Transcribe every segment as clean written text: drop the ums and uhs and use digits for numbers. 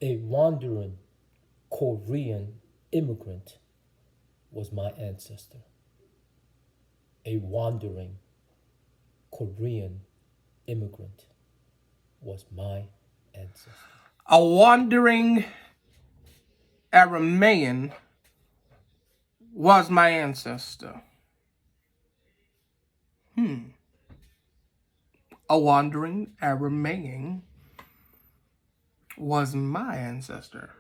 A wandering Korean immigrant was my ancestor. A wandering Korean immigrant was my ancestor. A wandering Aramaean was my ancestor. A wandering Aramaean was my ancestor.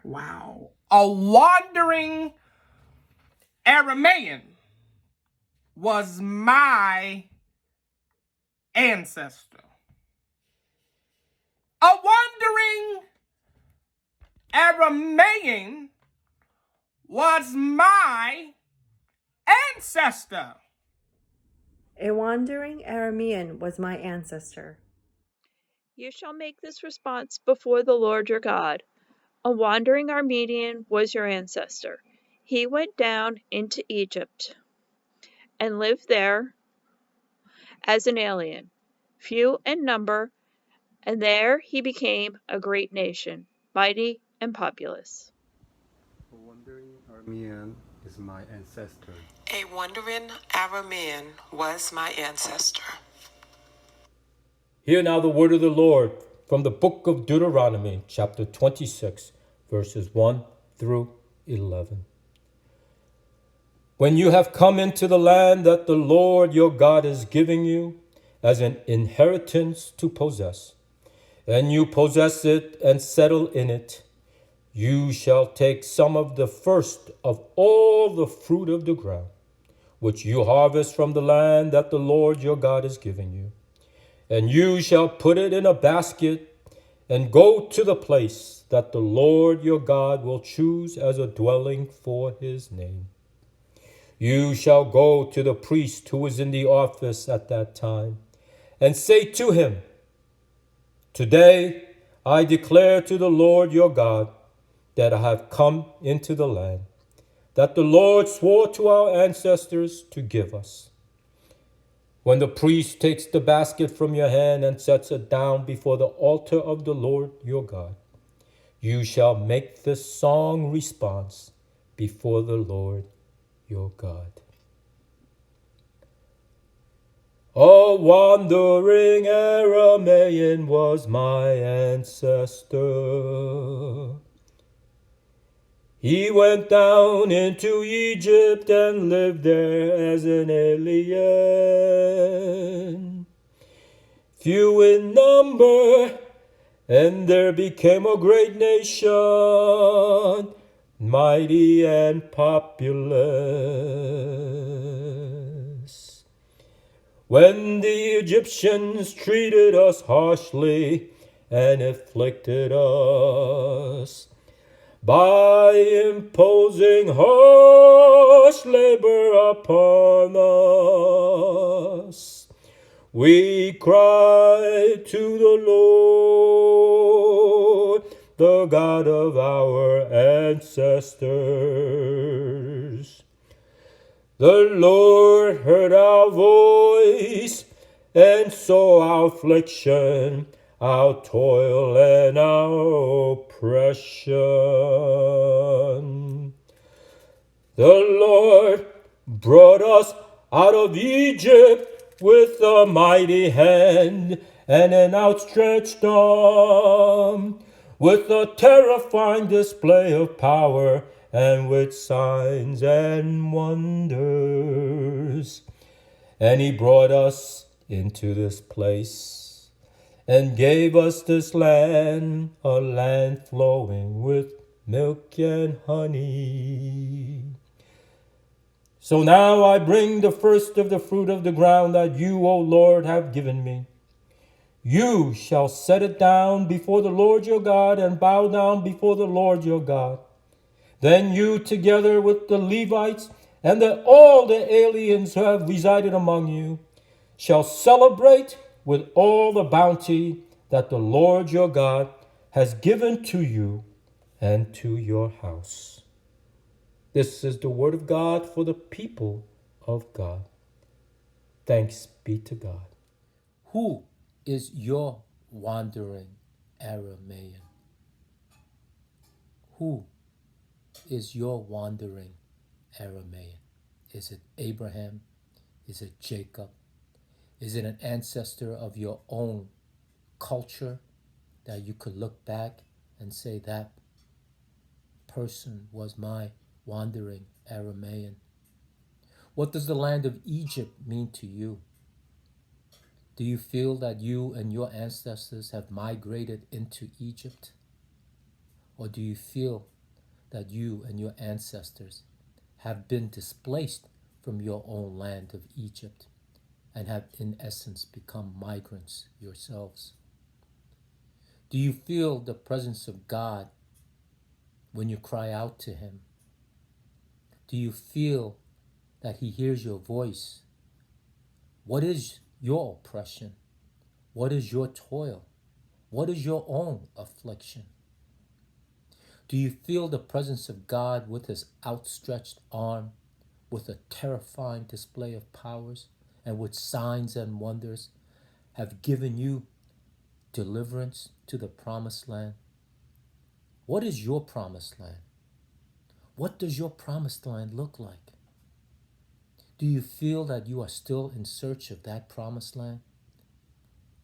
Wow. A wandering Aramaean was my ancestor. A wandering Aramaean was my ancestor. A wandering Aramean was my ancestor. You shall make this response before the Lord your God. A wandering Armenian was your ancestor. He went down into Egypt and lived there as an alien, few in number, and there he became a great nation, mighty and populous. A wandering Armenian is my ancestor. A wandering Aramaean was my ancestor. Hear now the word of the Lord from the book of Deuteronomy, chapter 26, verses 1 through 11. When you have come into the land that the Lord your God is giving you as an inheritance to possess, and you possess it and settle in it, you shall take some of the first of all the fruit of the ground, which you harvest from the land that the Lord your God is giving you. And you shall put it in a basket and go to the place that the Lord your God will choose as a dwelling for his name. You shall go to the priest who is in the office at that time and say to him, Today I declare to the Lord your God that I have come into the land that the Lord swore to our ancestors to give us. When the priest takes the basket from your hand and sets it down before the altar of the Lord your God, you shall make this song response before the Lord your God. A wandering Aramaean was my ancestor. He went down into Egypt and lived there as an alien. Few in number, and there became a great nation, mighty and populous. When the Egyptians treated us harshly and afflicted us, by imposing harsh labor upon us, we cry to the Lord, the God of our ancestors. The Lord heard our voice and saw our affliction, our toil and our oppression. The Lord brought us out of Egypt with a mighty hand and an outstretched arm, with a terrifying display of power and with signs and wonders. And he brought us into this place and gave us this land, a land flowing with milk and honey. So now I bring the first of the fruit of the ground that you, O Lord, have given me. You shall set it down before the Lord your God and bow down before the Lord your God. Then you, together with the Levites and all the aliens who have resided among you, shall celebrate with all the bounty that the Lord your God has given to you and to your house. This is the word of God for the people of God. Thanks be to God. Who is your wandering Aramaean. Who is your wandering Aramaean? Is it Abraham? Is it Jacob? Is it an ancestor of your own culture that you could look back and say that person was my wandering Aramaean? What does the land of Egypt mean to you? Do you feel that you and your ancestors have migrated into Egypt? Or do you feel that you and your ancestors have been displaced from your own land of Egypt and have in essence become migrants yourselves? Do you feel the presence of God when you cry out to Him? Do you feel that He hears your voice? What is your oppression? What is your toil? What is your own affliction? Do you feel the presence of God with His outstretched arm, with a terrifying display of powers, and with signs and wonders, have given you deliverance to the promised land? What is your promised land? What does your promised land look like? Do you feel that you are still in search of that promised land?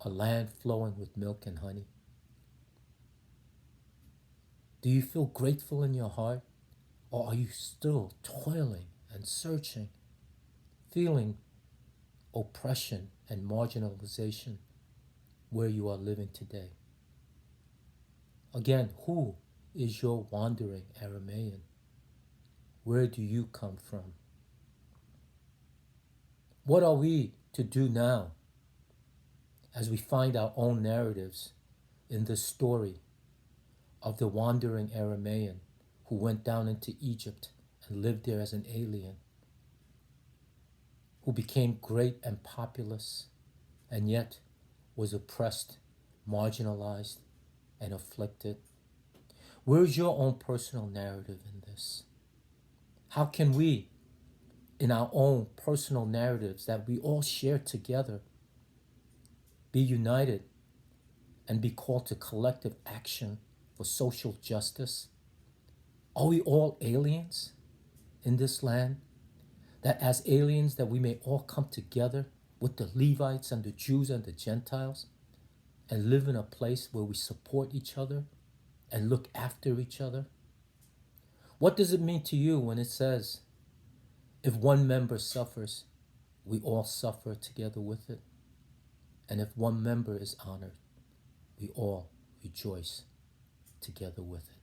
A land flowing with milk and honey? Do you feel grateful in your heart? Or are you still toiling and searching, feeling oppression and marginalization where you are living today? Again, who is your wandering Aramaean? Where do you come from? What are we to do now as we find our own narratives in this story of the wandering Aramaean who went down into Egypt and lived there as an alien, who became great and populous and yet was oppressed, marginalized, and afflicted? Where's your own personal narrative in this? How can we, in our own personal narratives that we all share together, be united and be called to collective action for social justice? Are we all aliens in this land? That as aliens that we may all come together with the Levites and the Jews and the Gentiles and live in a place where we support each other and look after each other? What does it mean to you when it says, if one member suffers, we all suffer together with it? And if one member is honored, we all rejoice together with it.